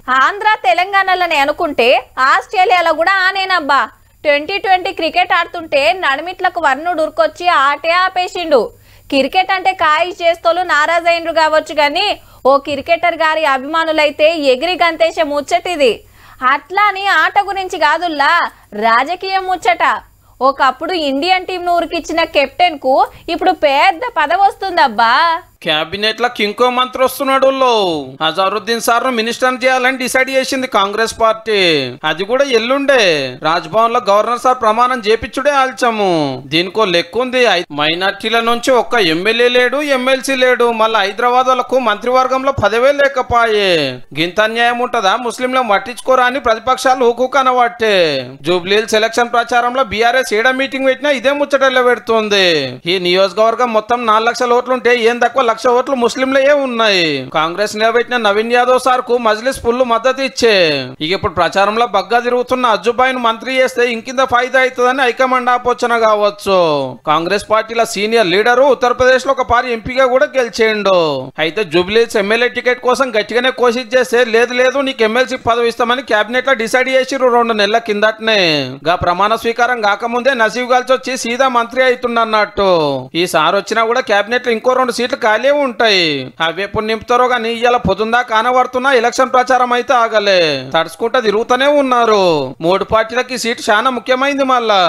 ఆంధ్ర తెలంగాణలోనే అనుకుంటే ఆస్ట్రేలియాలో కూడా ఆనేనబ్బా. 2020 క్రికెట్ ఆడుతుంటే నడిమిట్లకు వర్ణుడు ఉరుకొచ్చి ఆటే ఆపేసిండు. క్రికెట్ అంటే కాయి చేస్తోలు నారాజైండ్రు కావచ్చు గాని ఓ క్రికెటర్ గారి అభిమానులైతే ఎగిరి గంతేసే ముచ్చటిది. అట్లా అని ఆట గురించి కాదుల్లా, రాజకీయం ముచ్చట. ఒకప్పుడు ఇండియన్ టీం ఊరికిచ్చిన కెప్టెన్ కు ఇప్పుడు పెద్ద పదవి వస్తుందబ్బా. క్యాబినెట్ లకు ఇంకో మంత్రి వస్తున్నాడు. అజారుద్దీన్ సార్ ను మినిస్టర్ చేయాలని డిసైడ్ చేసింది కాంగ్రెస్ పార్టీ. అది కూడా ఎల్లుండే రాజ్భవన్ లో గవర్నర్ సార్ ప్రమాణం చేపించుడే ఆల్చము. దీనికో లెక్కుంది. మైనార్టీల నుంచి ఒక్క ఎమ్మెల్యే లేడు, ఎమ్మెల్సీ లేడు. మళ్ళీ హైదరాబాద్ వాళ్ళకు మంత్రివర్గంలో పదవే లేకపాయే. గింత అన్యాయం ఉంటదా? ముస్లింలను పట్టించుకోరా అని ప్రతిపక్షాలు హుకుకనబట్టే. జూబ్లీహిల్స్ ఎలక్షన్ ప్రచారంలో బీఆర్ఎస్ ఏడా మీటింగ్ పెట్టినా ఇదే ముచ్చటలో పెడుతుంది. ఈ నియోజకవర్గం మొత్తం 4 లక్షల ఓట్లుంటే ఏం తక్కువ 1 లక్ష ఓట్లు ముస్లింలే ఉన్నాయి. కాంగ్రెస్ నిలబెట్టిన నవీన్ యాదవ్ సార్ కు మజ్లిస్ ఫుల్ మద్దతు ఇచ్చే. ఇక ఇప్పుడు ప్రచారంలో బగ్గా తిరుగుతున్న అజ్జుబాయిని మంత్రి చేస్తే ఇంకింత ఫాయిదా అవుతుందని హైకమాండ్ ఆపోచన కావచ్చు. కాంగ్రెస్ పార్టీల సీనియర్ లీడరు ఉత్తరప్రదేశ్ లో ఒక పారి ఎంపీగా కూడా గెలిచేయండు. అయితే జూబ్లీహిల్స్ ఎమ్మెల్యే టికెట్ కోసం గట్టిగానే కోషిష్ చేస్తే లేదు నీకు ఎమ్మెల్సీ పదవి ఇస్తామని కేబినెట్ లో డిసైడ్ చేసిరు 2 నెలల కిందటనే. గా ప్రమాణ స్వీకారం కాకముందే నసీబ్ గల్చి వచ్చి సీదా మంత్రి అవుతుండన్నట్టు. ఈ సార్ వచ్చినా కూడా కేబినెట్ లో ఇంకో 2 సీట్లు ఖాళీ ఉంటాయి. అవి ఎప్పుడు నింపుతారో గానీ ఇవాళ పొద్దుందా కానబడుతున్నా ఎలక్షన్ ప్రచారం అయితే ఆగలే. తడుచుకుంటా తిరుగుతూనే ఉన్నారు. 3 పార్టీలకి సీటు చాలా ముఖ్యమైంది మళ్ళా.